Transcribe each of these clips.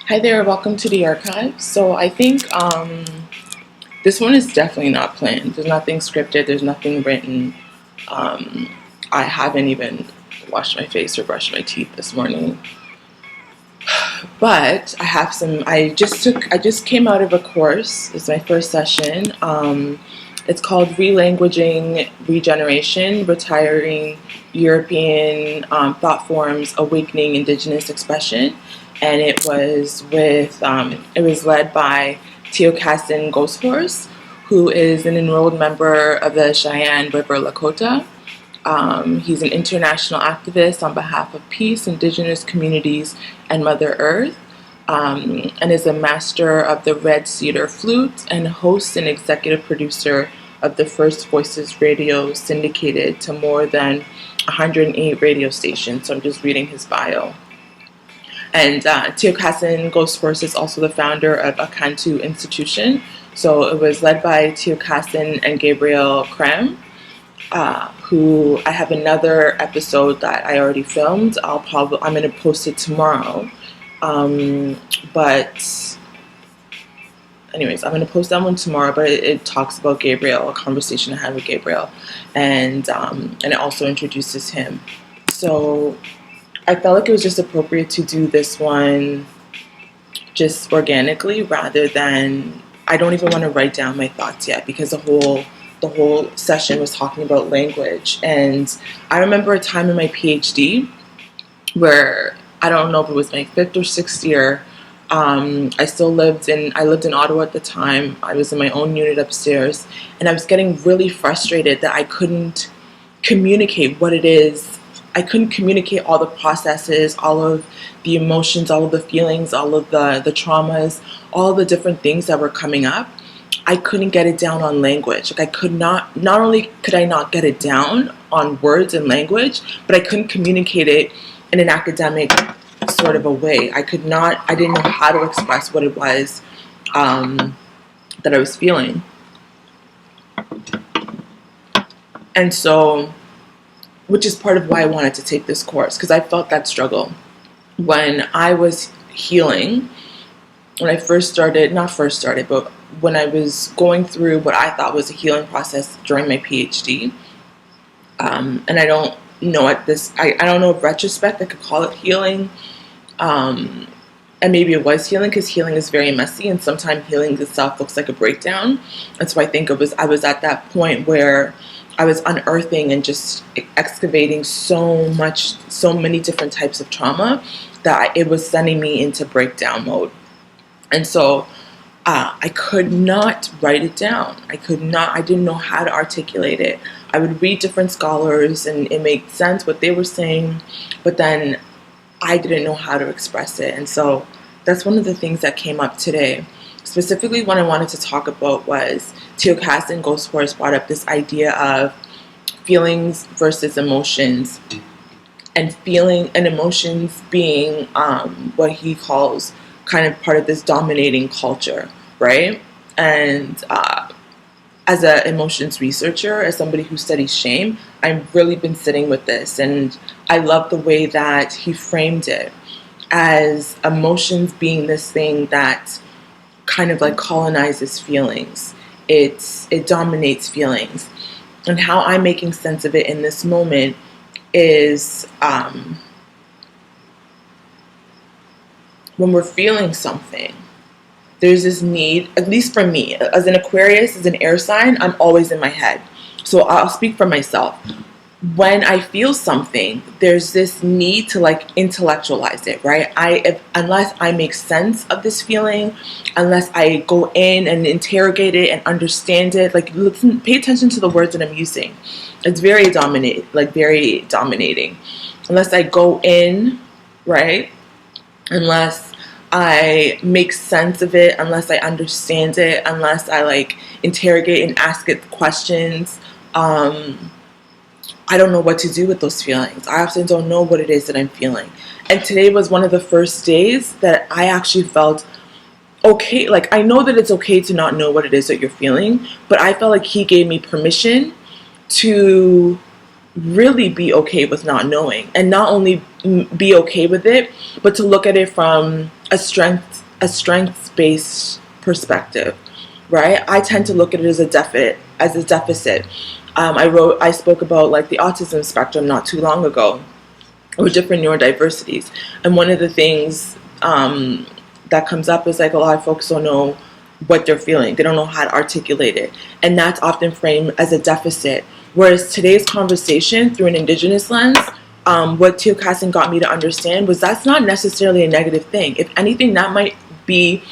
Hi there, welcome to the archive. So I think this one is definitely not planned. There's nothing scripted, there's nothing written. I haven't even washed my face or brushed my teeth this morning. But I have some, I just came out of a course. It's my first session. It's called Re-Languaging Regeneration, Retiring European Thoughtforms, Awakening Indigenous Expression. And it was it was led by Tiokasin Ghosthorse, who is an enrolled member of the Cheyenne River Lakota. He's an international activist on behalf of peace, indigenous communities, and Mother Earth, and is a master of the Red Cedar flute and host and executive producer of the First Voices radio, syndicated to more than 108 radio stations. So I'm just reading his bio. And Tiokasin Ghosthorse is also the founder of Akantu Institution. So it was led by Tiokasin and Gabriel Kram, who I have another episode that I already filmed. I'm going to post it tomorrow. But anyways, I'm going to post that one tomorrow, but it talks about Gabriel, a conversation I had with Gabriel, and it also introduces him. So I felt like it was just appropriate to do this one just organically rather than, I don't even want to write down my thoughts yet because the whole session was talking about language. And I remember a time in my Ph.D. where, I don't know if it was my 5th or 6th year, I lived in Ottawa at the time. I was in my own unit upstairs, and I was getting really frustrated that I couldn't communicate what it is. I couldn't communicate all the processes, all of the emotions, all of the feelings, all of the traumas, all the different things that were coming up. I couldn't get it down on language. Like I could not only could I not get it down on words and language, but I couldn't communicate it in an academic sort of a way. I didn't know how to express what it was that I was feeling. And so, which is part of why I wanted to take this course, because I felt that struggle when I was healing, when I but when I was going through what I thought was a healing process during my PhD. And I don't know I don't know if retrospect I could call it healing. And maybe it was healing, because healing is very messy, and sometimes healing itself looks like a breakdown. And so I think I was at that point where I was unearthing and just excavating so many different types of trauma that it was sending me into breakdown mode. And so I could not write it down. I didn't know how to articulate it. I would read different scholars and it made sense what they were saying, but then I didn't know how to express it. And so that's one of the things that came up today. Specifically, what I wanted to talk about was Tiokasin Ghosthorse brought up this idea of feelings versus emotions, and feeling and emotions being what he calls kind of part of this dominating culture, right? And as an emotions researcher, as somebody who studies shame, I've really been sitting with this, and I love the way that he framed it as emotions being this thing that kind of like colonizes feelings. It dominates feelings. And how I'm making sense of it in this moment is when we're feeling something, there's this need, at least for me, as an Aquarius, as an air sign, I'm always in my head. So I'll speak for myself. When I feel something, there's this need to like intellectualize it, right? Unless I make sense of this feeling, unless I go in and interrogate it and understand it, like listen, pay attention to the words that I'm using. It's very dominating. Unless I go in, right? Unless I make sense of it, unless I understand it, unless I like interrogate and ask it questions, I don't know what to do with those feelings. I often don't know what it is that I'm feeling. And today was one of the first days that I actually felt okay. Like, I know that it's okay to not know what it is that you're feeling, but I felt like he gave me permission to really be okay with not knowing, and not only be okay with it, but to look at it from a strengths-based perspective, right? I tend to look at it as a deficit. I spoke about like the autism spectrum not too long ago, or different neurodiversities, and one of the things that comes up is like a lot of folks don't know what they're feeling. They don't know how to articulate it, and that's often framed as a deficit. Whereas today's conversation through an Indigenous lens, what Tiokasin got me to understand was that's not necessarily a negative thing. If anything, that might be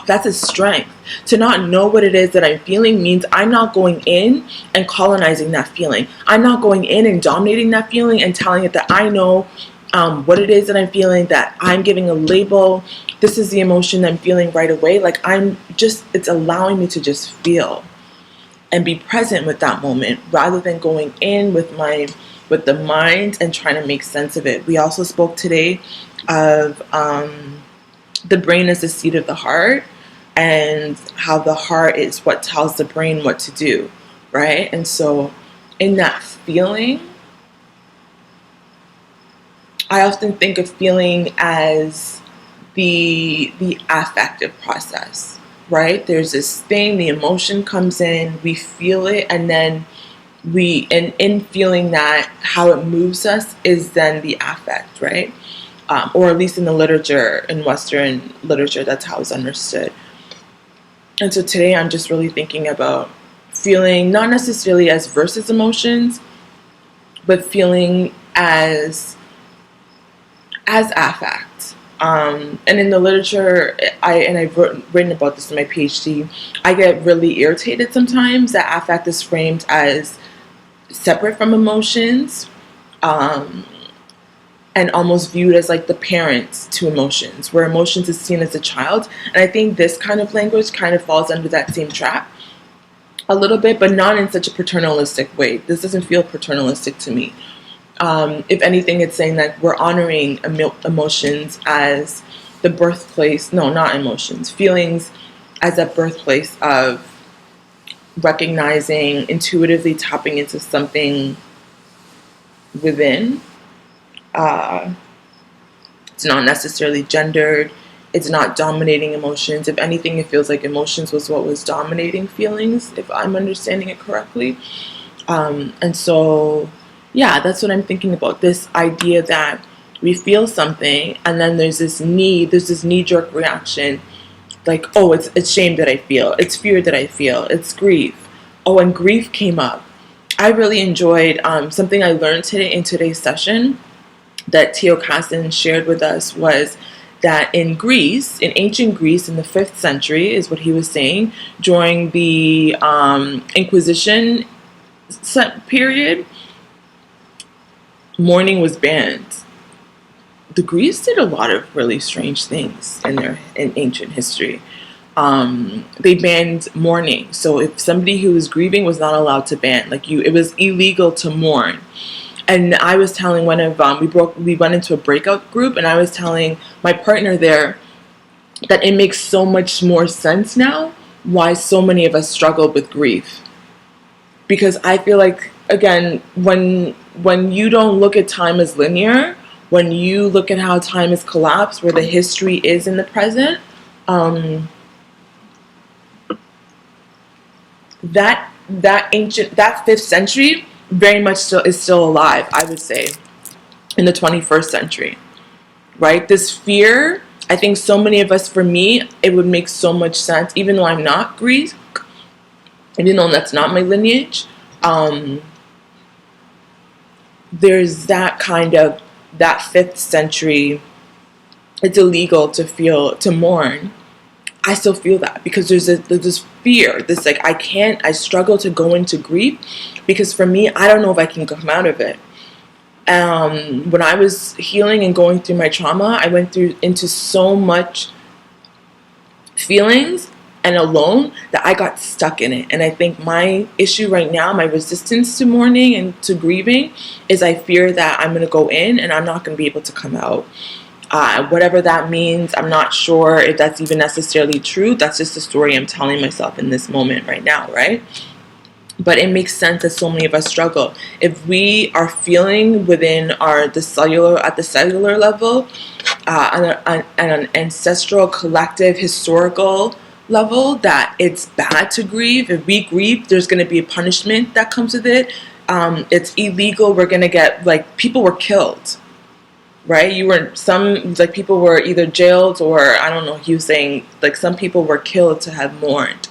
that's a strength. To not know what it is that I'm feeling means I'm not going in and colonizing that feeling. I'm not going in and dominating that feeling and telling it that I know what it is that I'm feeling, that I'm giving a label. This is the emotion I'm feeling right away. Like it's allowing me to just feel and be present with that moment rather than going in with the mind and trying to make sense of it. We also spoke today of the brain as the seat of the heart, and how the heart is what tells the brain what to do, right? And so in that feeling, I often think of feeling as the affective process, right? There's this thing, the emotion comes in, we feel it, and then in feeling that, how it moves us is then the affect, right? Or at least in the literature, in Western literature, that's how it's understood. And so today I'm just really thinking about feeling not necessarily as versus emotions, but feeling as affect. And in the literature, I've written about this in my Ph.D., I get really irritated sometimes that affect is framed as separate from emotions, and almost viewed as like the parents to emotions, where emotions is seen as a child. And I think this kind of language kind of falls under that same trap a little bit, but not in such a paternalistic way. This doesn't feel paternalistic to me. If anything, it's saying that we're honoring emotions as the birthplace, no, not emotions, feelings as a birthplace of recognizing, intuitively tapping into something within. It's not necessarily gendered. It's not dominating emotions. If anything, it feels like emotions was what was dominating feelings, if I'm understanding it correctly. And so, yeah, that's what I'm thinking about. This idea that we feel something, and then there's this knee-jerk reaction, like, oh, it's shame that I feel, it's fear that I feel, it's grief. Oh, and grief came up. I really enjoyed something I learned today in today's session that Tiokasin shared with us, was that in Greece, in ancient Greece, in the 5th century, is what he was saying, during the Inquisition period, mourning was banned. The Greeks did a lot of really strange things in ancient history. They banned mourning. So if somebody who was grieving was not allowed to it was illegal to mourn. And I was telling one of we went into a breakout group, and I was telling my partner there that it makes so much more sense now why so many of us struggled with grief. Because I feel like, again, when you don't look at time as linear, when you look at how time is collapsed, where the history is in the present, that 5th century very much is still alive, I would say, in the 21st century, right? This fear, I think so many of us, for me, it would make so much sense, even though I'm not Greek, even though that's not my lineage, there's that 5th century, it's illegal to mourn. I still feel that, because there's this fear, this like, I struggle to go into grief, because for me, I don't know if I can come out of it. When I was healing and going through my trauma, I went into so much feelings and alone that I got stuck in it. And I think my issue right now, my resistance to mourning and to grieving, is I fear that I'm going to go in and I'm not going to be able to come out. Whatever that means, I'm not sure if that's even necessarily true. That's just the story I'm telling myself in this moment right now, right? But it makes sense that so many of us struggle. If we are feeling within at the cellular level, on an ancestral, collective, historical level, that it's bad to grieve. If we grieve, there's going to be a punishment that comes with it. It's illegal. We're going to get, like, people were killed, right? People were either jailed, or I don't know, he was saying, like, some people were killed to have mourned.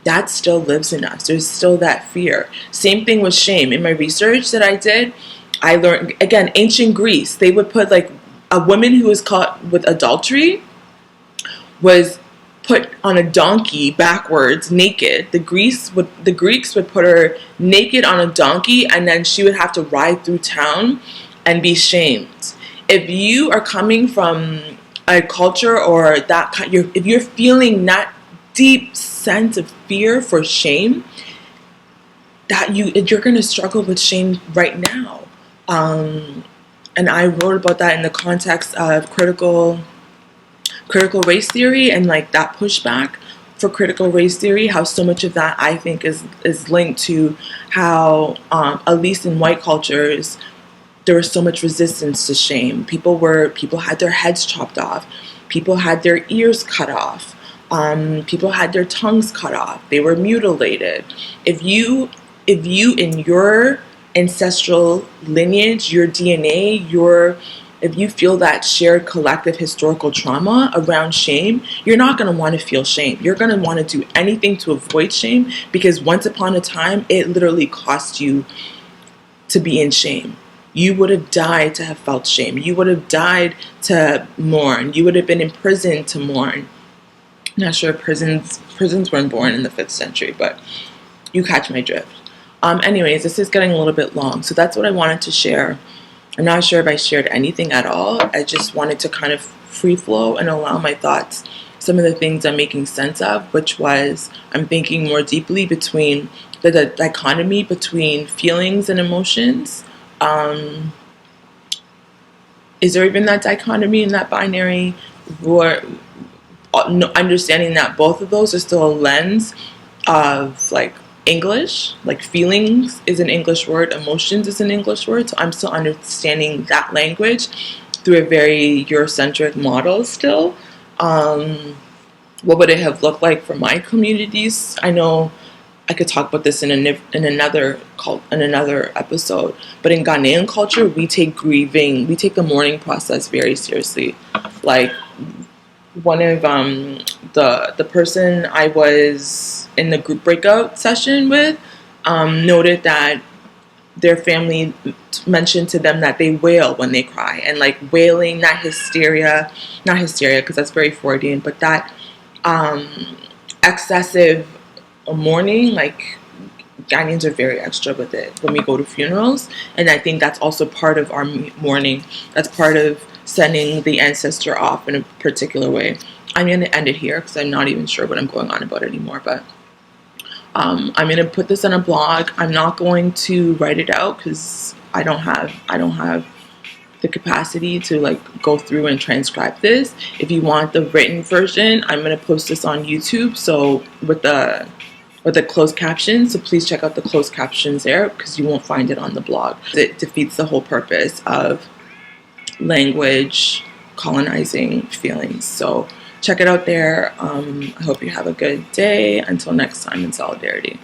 That still lives in us. There's still that fear. Same thing with shame. In my research that I did, I learned, again, ancient Greece, they would put, like, a woman who was caught with adultery was put on a donkey backwards, naked. The Greeks would put her naked on a donkey, and then she would have to ride through town and be shamed. If you are coming from a culture or that kind, if you're feeling that deep sense of fear for shame, that you're going to struggle with shame right now. And I wrote about that in the context of critical race theory, and like that pushback for critical race theory, how so much of that I think is linked to how, at least in white cultures, there was so much resistance to shame. People had their heads chopped off. People had their ears cut off. People had their tongues cut off. They were mutilated. If you in your ancestral lineage, your DNA, if you feel that shared collective historical trauma around shame, you're not going to want to feel shame. You're going to want to do anything to avoid shame, because once upon a time, it literally cost you to be in shame. You would have died to have felt shame. You would have died to mourn. You would have been in prison to mourn. Not sure prisons weren't born in the 5th century, but you catch my drift. Anyways, this is getting a little bit long, so that's what I wanted to share. I'm not sure if I shared anything at all. I just wanted to kind of free flow and allow my thoughts, some of the things I'm making sense of, which was I'm thinking more deeply between the dichotomy between feelings and emotions. Is there even that dichotomy in that binary? Or understanding that both of those are still a lens of like English, like feelings is an English word, emotions is an English word, so I'm still understanding that language through a very Eurocentric model still. What would it have looked like for my communities? I know I could talk about this in another episode, but in Ghanaian culture, we take grieving, we take the mourning process very seriously. Like, one of the person I was in the group breakout session with noted that their family mentioned to them that they wail when they cry, and like wailing, not hysteria because that's very Freudian, but that excessive mourning, like Ghanaians are very extra with it when we go to funerals, and I think that's also part of our mourning. That's part of sending the ancestor off in a particular way. I'm going to end it here because I'm not even sure what I'm going on about anymore, but I'm going to put this on a blog. I'm not going to write it out because I don't have the capacity to like go through and transcribe this. If you want the written version, I'm going to post this on YouTube, so with the closed captions, so please check out the closed captions there because you won't find it on the blog. It defeats the whole purpose of language colonizing feelings. So check it out there. I hope you have a good day. Until next time, in solidarity.